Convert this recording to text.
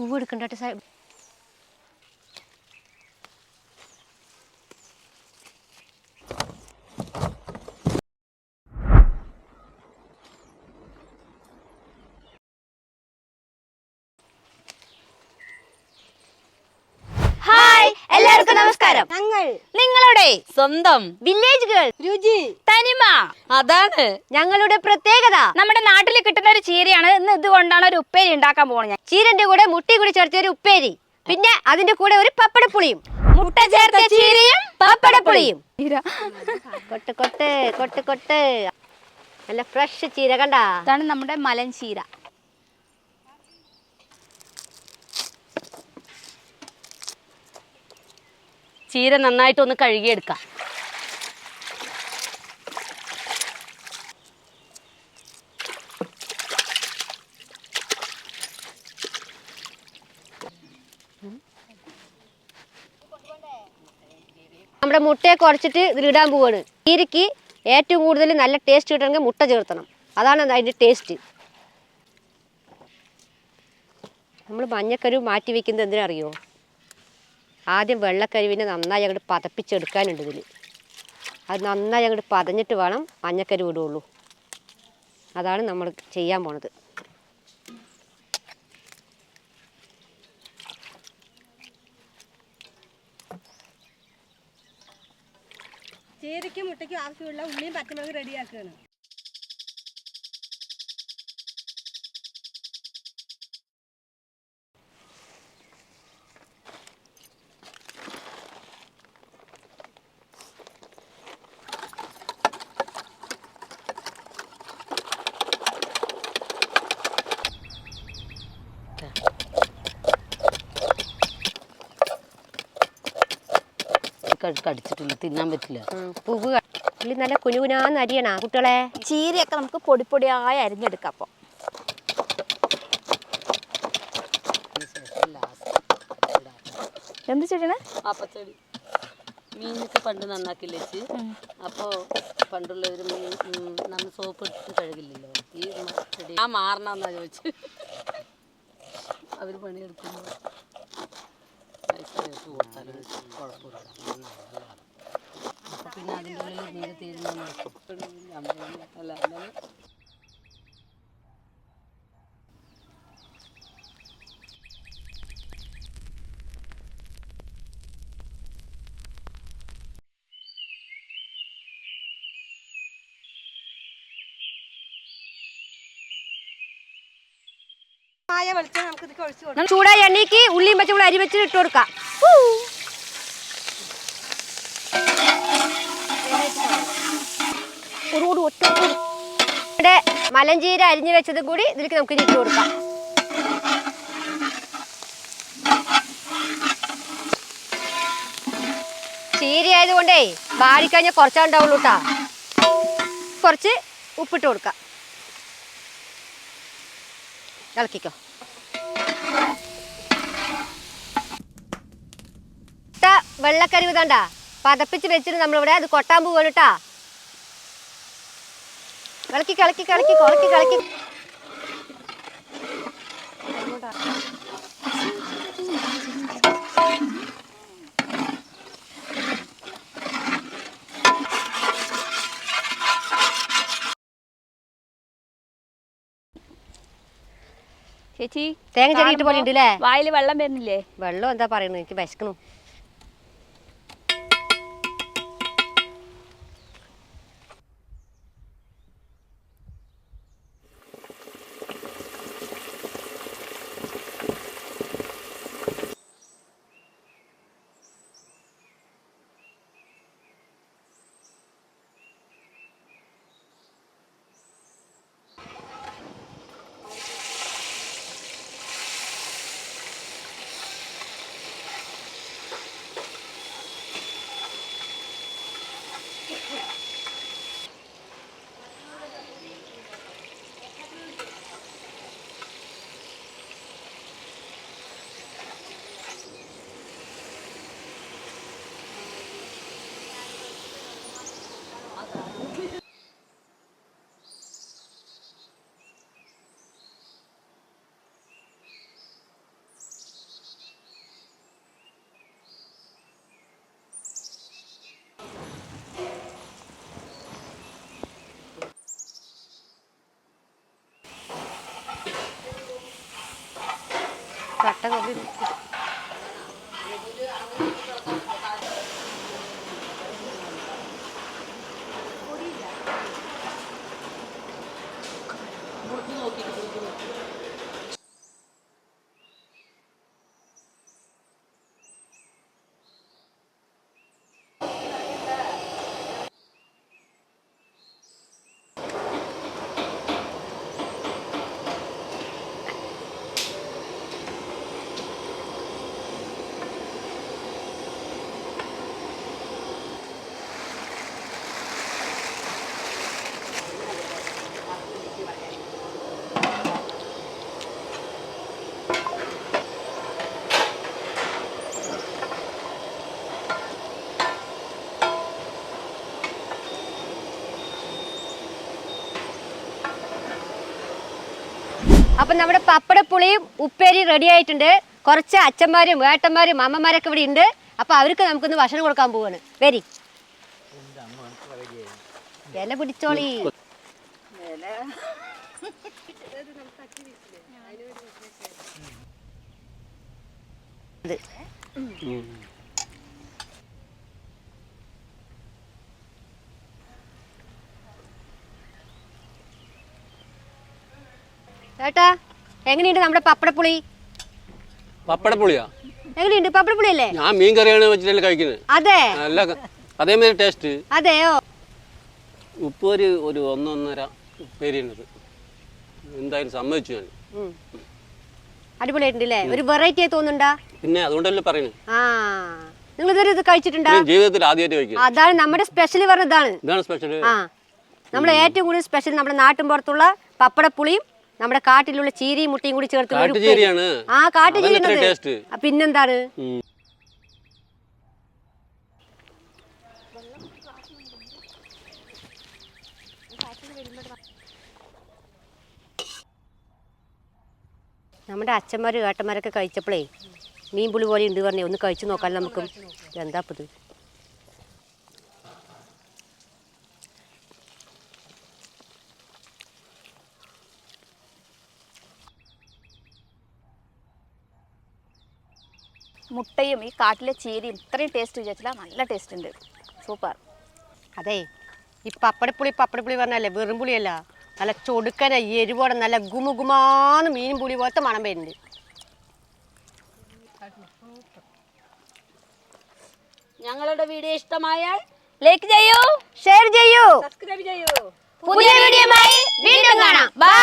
പൂവ് എടുക്കണ്ട. എല്ലാവർക്കും നമസ്കാരം. ഞങ്ങൾ നിങ്ങളുടെ സ്വന്തം വില്ലേജ് ഗേൾ രുചി തനിമ. അതാണ് ഞങ്ങളുടെ പ്രത്യേകത. നമ്മുടെ നാട്ടിൽ കിട്ടുന്ന ഒരു ചീരയാണ്. ഇന്ന് ഇതുകൊണ്ടാണ് ഒരു ഉപ്പേരി ഉണ്ടാക്കാൻ പോകുന്നത്. ചീരന്റെ കൂടെ മുട്ടി കൂടി ചേർത്ത ഒരു ഉപ്പേരി, പിന്നെ അതിന്റെ കൂടെ ഒരു പപ്പടപ്പുളിയും. മുട്ട ചേർത്ത ചീരയും പപ്പടപ്പുളിയും. കൊട്ട് കൊട്ട് കൊട്ട് കൊട്ട്. നല്ല ഫ്രഷ് ചീര കണ്ട. ഇതാണ് നമ്മുടെ മലൻ ചീര. ചീര നന്നായിട്ടൊന്ന് കഴുകിയെടുക്കാം. നമ്മുടെ മുട്ടയെ കുറച്ചിട്ട് ഇതിലിടാൻ പോവാണ്. ചീരയ്ക്ക് ഏറ്റവും കൂടുതൽ നല്ല ടേസ്റ്റ് കിട്ടണമെങ്കിൽ മുട്ട ചേർത്തണം. അതാണ് അതിൻ്റെ ടേസ്റ്റ്. നമ്മൾ മഞ്ഞക്കരു മാറ്റി വെക്കുന്നത് എന്തിനറിയോ? ആദ്യം വെള്ളക്കരുവിനെ നന്നായി അങ്ങോട്ട് പതപ്പിച്ചെടുക്കാനുണ്ട് ഇതിൽ. അത് നന്നായി അങ്ങോട്ട് പതഞ്ഞിട്ട് വേണം മഞ്ഞക്കരു ഇടുള്ളൂ. അതാണ് നമ്മൾ ചെയ്യാൻ പോണത്. ചീരയ്ക്കും മുട്ടയ്ക്കും ആവശ്യമുള്ള ഉള്ളിയും പച്ചമുളകും റെഡിയാക്കുകയാണ്. കടിച്ചിട്ടില്ല, തിന്നാൻ പറ്റില്ല. പൂവ് നല്ല കുനുകുനാന്ന് അരിയണ കുട്ടികളെ. ചീരയൊക്കെ നമുക്ക് പൊടിപ്പൊടിയായി അരിഞ്ഞെടുക്കാം. അപ്പോൾ എന്ത് ചെടിയാണ്? പച്ചടി. മീനൊക്കെ പണ്ട് നന്നാക്കില്ലേ ചേച്ചി? അപ്പോൾ പണ്ടുള്ളവർ നമ്മൾ സോപ്പ് ഇട്ടിട്ട് കഴുകില്ലല്ലോ. ഈ ചെടി ആ മാറണമെന്നാ ചോദിച്ചു. അവർ പണിയെടുക്കുമ്പോൾ കൊടുത്താലും കുഴപ്പമില്ല. അപ്പോൾ പിന്നെ അതിൻ്റെ ഉള്ളിൽ നീര് തീരുന്ന അല്ല എന്നാലും ചൂടായ എണ്ണയ്ക്ക് ഉള്ളിയും പച്ചമുളകും അരി വെച്ചിട്ട് ഇട്ട് കൊടുക്കാം. ഇവിടെ മലഞ്ചീര അരിഞ്ഞു വെച്ചത് കൂടി ഇതിലേക്ക് നമുക്ക് ഇട്ട് കൊടുക്കാം. ചീര ആയതുകൊണ്ടേ വാടിക്കഴിഞ്ഞാൽ കുറച്ചാ ഉണ്ടാവുള്ളൂ കേട്ടാ. കുറച്ച് ഉപ്പിട്ട് കൊടുക്കാം. ഇളക്കിക്കോ. വെള്ളക്കരുവ് തണ്ട പതപ്പിച്ച് വെച്ചിട്ട് നമ്മളിവിടെ അത് കൊട്ടാൻ പോവാണ് കേട്ടാ. കളക്കി കളക്കി കളക്കി കളക്കി കളക്കി. ചേച്ചി തേങ്ങ ചെറിയിട്ട് പോലെ ഉണ്ട് അല്ലേ? വായിൽ വെള്ളം വരുന്നില്ലേ? വെള്ളം എന്താ പറയുന്നത്, എനിക്ക് വിശക്കണു. മുട്ട കറി അപ്പം നമ്മുടെ പപ്പടപ്പുളിയും ഉപ്പേരി റെഡി ആയിട്ടുണ്ട്. കുറച്ച് അച്ഛന്മാരും ഏട്ടന്മാരും അമ്മമാരൊക്കെ ഇവിടെ ഉണ്ട്. അപ്പം അവർക്ക് നമുക്കൊന്ന് ഭക്ഷണം കൊടുക്കാൻ പോവാണ്. വരി ഇല പിടിച്ചോളി. ചേട്ടാ എങ്ങനെയുണ്ട് നമ്മുടെ പപ്പടപ്പുളി? പപ്പടപ്പുളിയാ? എങ്ങനെയുണ്ട് പപ്പടപ്പുളി അല്ലേ? ഞാൻ മീൻ കറിയാണ് വെച്ചിട്ടല്ലേ കഴിക്കുന്നത്. അതെ, നല്ല അതേമാതിരി ടേസ്റ്റ്. അതെയോ? ഉപ്പേരി ഒരു 1.5 ഉപ്പേരിയുണ്ട്. എന്തായാലും സമ്മതിച്ചു ഞാൻ. അടിപൊളിയായിട്ടുണ്ടല്ലേ? ഒരു വെറൈറ്റി ആയി തോന്നുന്നുണ്ടാ? പിന്നെ അതുകൊണ്ടല്ലേ പറയുന്നത്. ആ, നിങ്ങൾ ഇതുവരെ ഇത് കഴിച്ചിട്ടുണ്ടാ? ജീവിതത്തിൽ ആദ്യമായിട്ട് കഴിക്കുന്നത്. അതാണ് നമ്മുടെ സ്പെഷ്യൽ പറഞ്ഞതാണ്. ഇതാണ് സ്പെഷ്യൽ. ആ, നമ്മൾ ഏറ്റവും കൂടുതൽ സ്പെഷ്യൽ നമ്മുടെ നാട്ടിൻ പുറത്തുള്ള പപ്പടപ്പുളിയും നമ്മുടെ കാട്ടിലുള്ള ചീരിയും മുട്ടയും കൂടി ചേർത്ത്. കാട്ടുചീരിയാണ്. ആ, കാട്ടുചീരി. ടേസ്റ്റ്. പിന്നെന്താണ്? നമ്മുടെ അച്ഛന്മാരും ഏട്ടന്മാരൊക്കെ കഴിച്ചപ്പോഴേ മീൻ പുളി പോലെ ഉണ്ട് പറഞ്ഞേ, ഒന്ന് കഴിച്ചു നോക്കാൻ നമുക്ക്. എന്താ ഇത്? മുട്ടയും ഈ കാട്ടിലെ ചീരയും ഇത്രയും ടേസ്റ്റ് വിചാരിച്ചില്ല. നല്ല ടേസ്റ്റ് ഉണ്ട്, സൂപ്പർ. അതെ, ഈ പപ്പടപ്പുളി പറഞ്ഞല്ലേ, വെറും പുളിയല്ല, നല്ല ചൊടുക്കന എരിവോടെ നല്ല ഗുമുഗുമാന്ന് മീനും പുളി പോലത്തെ മണം വരുന്നുണ്ട്. ഞങ്ങളുടെ വീഡിയോ ഇഷ്ടമായാൽ ലൈക്ക് ചെയ്യൂ, ഷെയർ ചെയ്യൂ, സബ്സ്ക്രൈബ് ചെയ്യൂ. പുതിയ വീഡിയോയുമായി വീണ്ടും കാണാം. ബൈ.